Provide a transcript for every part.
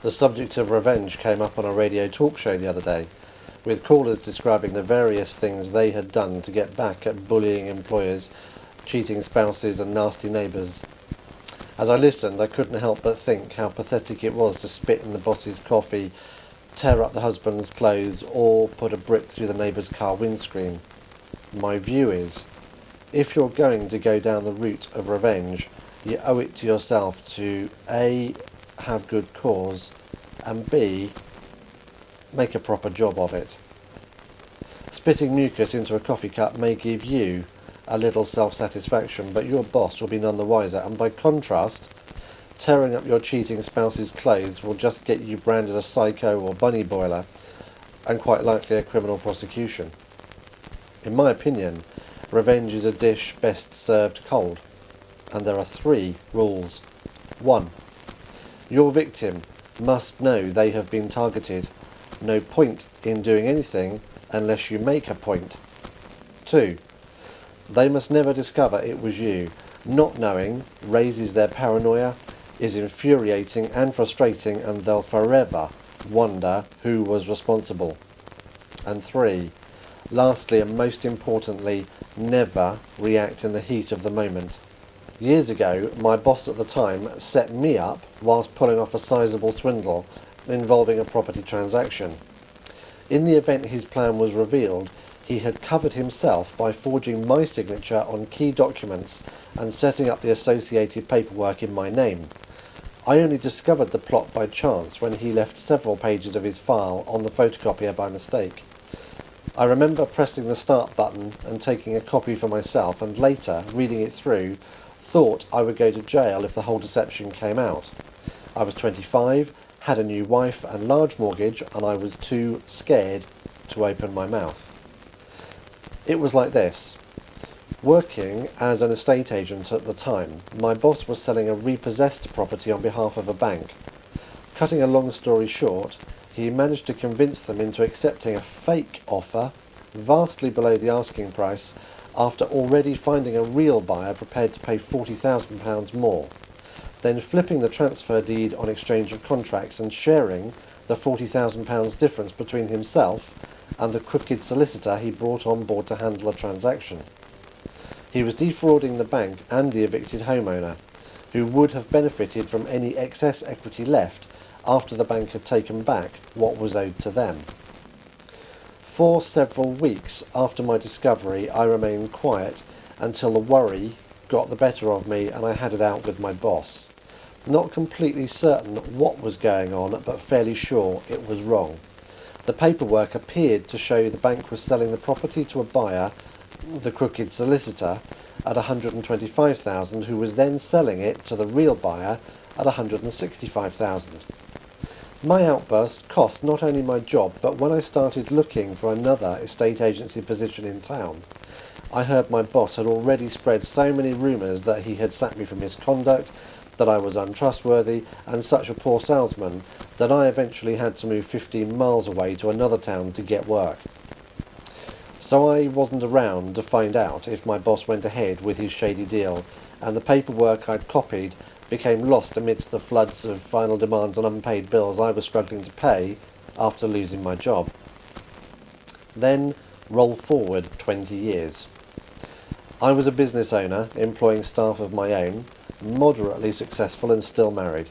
The subject of revenge came up on a radio talk show the other day, with callers describing the various things they had done to get back at bullying employers, cheating spouses and nasty neighbours. As I listened, I couldn't help but think how pathetic it was to spit in the boss's coffee, tear up the husband's clothes, or put a brick through the neighbour's car windscreen. My view is, if you're going to go down the route of revenge, you owe it to yourself to A, have good cause, and B, make a proper job of it. Spitting mucus into a coffee cup may give you a little self-satisfaction, but your boss will be none the wiser, and by contrast, tearing up your cheating spouse's clothes will just get you branded a psycho or bunny boiler, and quite likely a criminal prosecution. In my opinion, revenge is a dish best served cold, and there are 3 rules. 1. Your victim must know they have been targeted. No point in doing anything unless you make a point. 2. They must never discover it was you. Not knowing raises their paranoia, is infuriating and frustrating, and they'll forever wonder who was responsible. And 3. Lastly, and most importantly, never react in the heat of the moment. Years ago, my boss at the time set me up whilst pulling off a sizable swindle involving a property transaction. In the event his plan was revealed, he had covered himself by forging my signature on key documents and setting up the associated paperwork in my name. I only discovered the plot by chance when he left several pages of his file on the photocopier by mistake. I remember pressing the start button and taking a copy for myself, and later, reading it through, thought I would go to jail if the whole deception came out. I was 25, had a new wife and large mortgage, and I was too scared to open my mouth. It was like this. Working as an estate agent at the time, my boss was selling a repossessed property on behalf of a bank. Cutting a long story short, he managed to convince them into accepting a fake offer vastly below the asking price after already finding a real buyer prepared to pay £40,000 more, then flipping the transfer deed on exchange of contracts and sharing the £40,000 difference between himself and the crooked solicitor he brought on board to handle the transaction. He was defrauding the bank and the evicted homeowner, who would have benefited from any excess equity left after the bank had taken back what was owed to them. For several weeks after my discovery, I remained quiet until the worry got the better of me and I had it out with my boss. Not completely certain what was going on, but fairly sure it was wrong. The paperwork appeared to show the bank was selling the property to a buyer, the crooked solicitor, at $125,000, who was then selling it to the real buyer at $165,000. My outburst cost not only my job, but when I started looking for another estate agency position in town, I heard my boss had already spread so many rumours that he had sacked me for misconduct, that I was untrustworthy and such a poor salesman, that I eventually had to move 15 miles away to another town to get work. So I wasn't around to find out if my boss went ahead with his shady deal, and the paperwork I'd copied became lost amidst the floods of final demands and unpaid bills I was struggling to pay after losing my job. Then roll forward 20 years. I was a business owner, employing staff of my own, moderately successful and still married.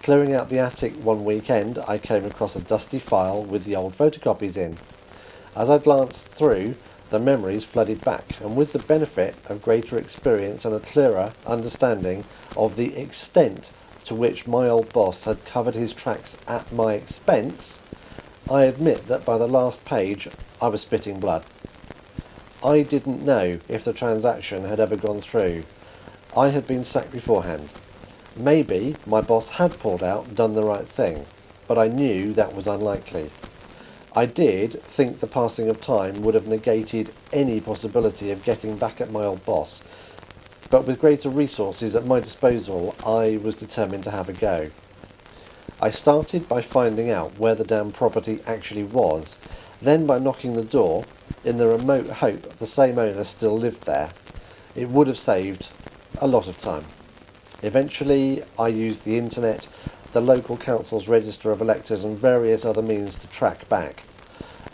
Clearing out the attic one weekend, I came across a dusty file with the old photocopies in. As I glanced through, the memories flooded back, and with the benefit of greater experience and a clearer understanding of the extent to which my old boss had covered his tracks at my expense, I admit that by the last page I was spitting blood. I didn't know if the transaction had ever gone through. I had been sacked beforehand. Maybe my boss had pulled out and done the right thing, but I knew that was unlikely. I did think the passing of time would have negated any possibility of getting back at my old boss, but with greater resources at my disposal, I was determined to have a go. I started by finding out where the damn property actually was, then by knocking the door, in the remote hope the same owner still lived there. It would have saved a lot of time. Eventually, I used the internet, the local council's register of electors and various other means to track back.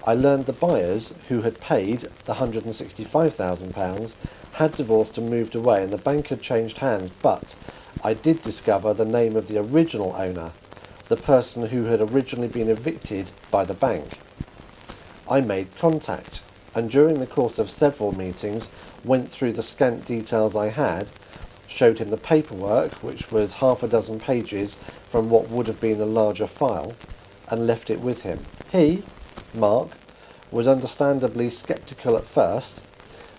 I learned the buyers, who had paid the £165,000, had divorced and moved away, and the bank had changed hands, but I did discover the name of the original owner, the person who had originally been evicted by the bank. I made contact, and during the course of several meetings went through the scant details I had, showed him the paperwork, which was half a dozen pages from what would have been a larger file, and left it with him. He, Mark, was understandably sceptical at first,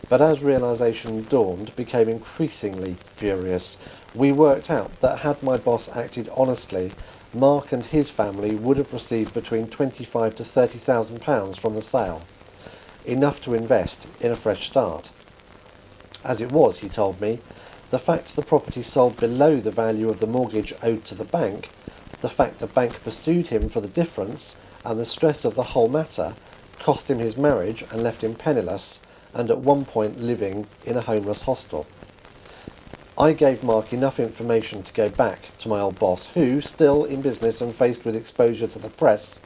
but as realisation dawned, became increasingly furious. We worked out that had my boss acted honestly, Mark and his family would have received between £25,000 to £30,000 from the sale, enough to invest in a fresh start. As it was, he told me, the fact the property sold below the value of the mortgage owed to the bank, the fact the bank pursued him for the difference, and the stress of the whole matter cost him his marriage and left him penniless and at one point living in a homeless hostel. I gave Mark enough information to go back to my old boss, who, still in business and faced with exposure to the press,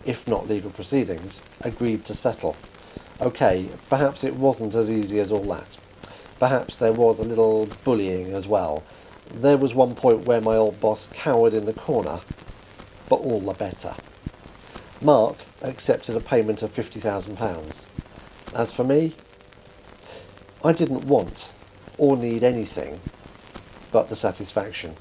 if not legal proceedings, agreed to settle. Okay, perhaps it wasn't as easy as all that. Perhaps there was a little bullying as well. There was one point where my old boss cowered in the corner, but all the better. Mark accepted a payment of £50,000. As for me, I didn't want or need anything but the satisfaction.